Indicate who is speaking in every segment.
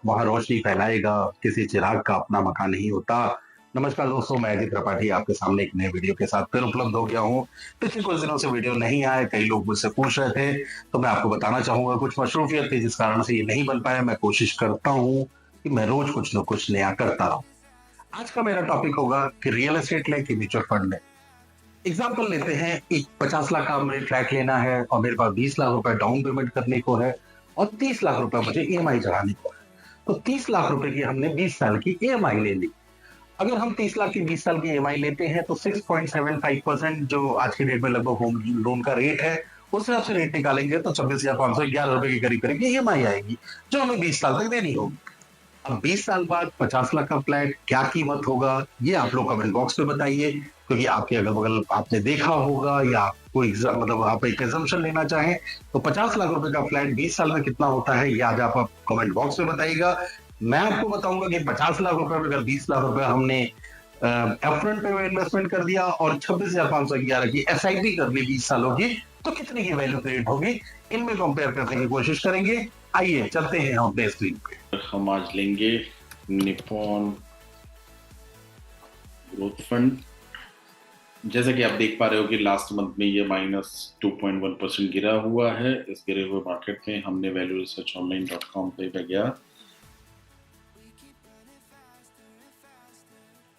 Speaker 1: वहाँ रोशनी फैलाएगा, किसी चिराग का अपना मकान नहीं होता। नमस्कार दोस्तों, मैं अजय त्रिपाठी आपके सामने एक नए वीडियो के साथ फिर उपलब्ध हो गया हूँ। पिछले कुछ दिनों से वीडियो नहीं आए, कई लोग मुझसे पूछ रहे थे, तो मैं आपको बताना चाहूंगा कुछ मशरूफियत थी जिस कारण से ये नहीं बन पाया। मैं कोशिश करता हूँ कि मैं रोज कुछ न कुछ नया करता रहूं। आज का मेरा टॉपिक होगा कि रियल एस्टेट लें कि म्यूचुअल फंड लें। एग्जाम्पल लेते हैं, एक 50 लाख का मुझे फ्लैट लेना है और मेरे पास 20 लाख रुपए डाउन पेमेंट करने को है और 30 लाख रुपए मुझे ईएमआई चढ़ाने को है। तो 30 लाख रुपए की हमने 20 साल की ईएमआई ले ली। अगर हम 30 लाख की 20 साल की ईएमआई लेते हैं तो 6.75% जो आज की डेट में लगभग होम लोन का रेट है, उस हिसाब से रेट निकालेंगे तो 26,511 रुपए के करीब करीब ईएमआई आएगी, जो हमें 20 साल तक देनी होगी। अब 20 साल बाद 50 लाख का फ्लैट क्या कीमत होगा, ये आप लोग कमेंट बॉक्स में बताइए, क्योंकि आपके अगल बगल आपने देखा होगा या कोई मतलब आप एक एजम्पशन लेना चाहें तो 50 लाख रुपए का फ्लैट 20 साल में कितना होता है, ये आज आप कमेंट बॉक्स में बताइएगा। मैं आपको बताऊंगा कि 50 लाख रुपए में अगर 20 लाख रुपए हमने अपफ्रंट पे इन्वेस्टमेंट कर दिया और 26,511 की एसआईपी कर ली 20 सालों की, तो कितने की वैल्यू क्रिएट होगी, इनमें कंपेयर करने की कोशिश करेंगे। आइए चलते हैं अपने स्क्रीन पे।
Speaker 2: हम आज लेंगे निप्पॉन ग्रोथ फंड। जैसे कि आप देख पा रहे हो कि लास्ट मंथ में ये -2.1% गिरा हुआ है। इस गिरे हुए मार्केट में हमने वैल्यू रिसर्च ऑनलाइन.com पे गया।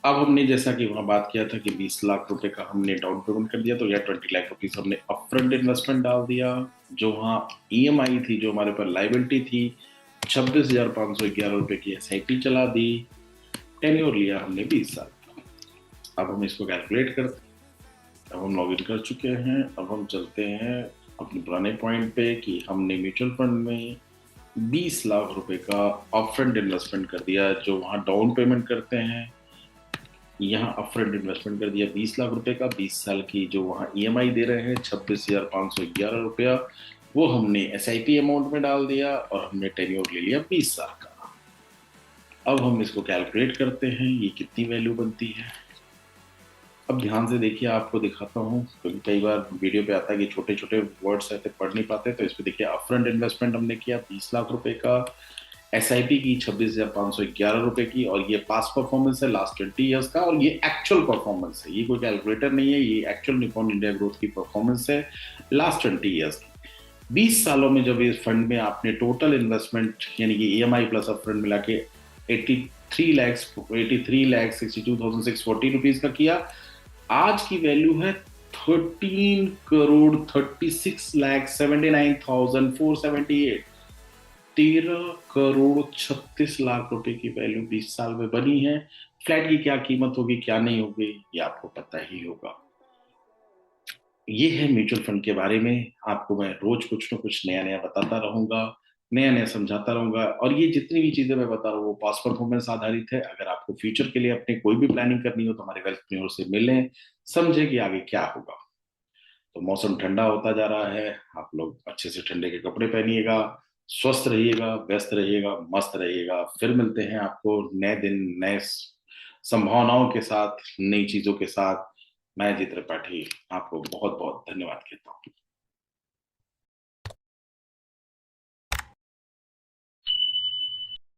Speaker 2: अब हमने जैसा कि वहां बात किया था कि 20 लाख रुपए का हमने डाउन पेमेंट कर दिया, तो यह 20 लाख रुपीज हमने अपफ्रंट इन्वेस्टमेंट डाल दिया। जो वहां ईएमआई थी, जो हमारे पर लाइबिलिटी थी, 26,511 रुपए की एसआईपी चला दी। टेन्योर लिया हमने 20 साल। अब हम इसको कैलकुलेट करते हैं। अब हम लॉग इन कर चुके हैं। अब हम चलते हैं अपने पुराने पॉइंट पे कि हमने म्यूचुअल फंड में 20 लाख रुपए का अपफ्रंट इन्वेस्टमेंट कर दिया, जो वहां डाउन पेमेंट करते हैं। यहाँ अपफ्रंट इन्वेस्टमेंट कर दिया 20 लाख रुपए का। 20 साल की जो वहाँ ईएमआई दे रहे हैं 26,511 रुपया, वो हमने एसआईपी अमाउंट में डाल दिया और हमने टेन्योर ले लिया 20 साल का। अब हम इसको कैलकुलेट करते हैं, ये कितनी वैल्यू बनती है। अब ध्यान से देखिए, आपको दिखाता हूँ, क्योंकि कई बार वीडियो पे आता है कि छोटे छोटे वर्ड्स रहते पढ़ नहीं पाते। तो इस पे देखिए, अपफ्रंट इन्वेस्टमेंट हमने किया 20 लाख रुपए का, एसआईपी की 26,511 रुपए की, और ये पास्ट परफॉर्मेंस है लास्ट 20 ईयर्स का, और ये एक्चुअल परफॉर्मेंस है। ये कोई कैलकुलेटर नहीं है, ये एक्चुअल निप्पॉन इंडिया ग्रोथ की परफॉर्मेंस है लास्ट 20 ईयर्स की। 20 सालों में जब इस फंड में आपने टोटल इन्वेस्टमेंट यानी कि ईएमआई प्लस अपफ्रंट मिला के 83,62,640 रुपीज का किया, आज की वैल्यू है 13,36,79,478। 13,36,00,000 रुपए की वैल्यू 20 साल में बनी है। फ्लैट की क्या कीमत होगी, क्या नहीं होगी, ये आपको पता ही होगा। ये है म्यूचुअल फंड के बारे में। आपको मैं रोज कुछ ना कुछ नया नया बताता रहूंगा, नया नया समझाता रहूंगा। और ये जितनी भी चीजें मैं बता रहा हूँ वो पास्ट परफॉर्मेंस आधारित है। अगर आपको फ्यूचर के लिए अपने कोई भी प्लानिंग करनी हो तो हमारे वेल्थ से मिलें, समझे कि आगे क्या होगा। तो मौसम ठंडा होता जा रहा है, आप लोग अच्छे से ठंडे के कपड़े पहनिएगा, स्वस्थ रहिएगा, व्यस्त रहिएगा, मस्त रहिएगा। फिर मिलते हैं आपको नए दिन, नए संभावनाओं के साथ, नई चीजों के साथ। मैं अजय त्रिपाठी आपको बहुत बहुत धन्यवाद कहता हूँ।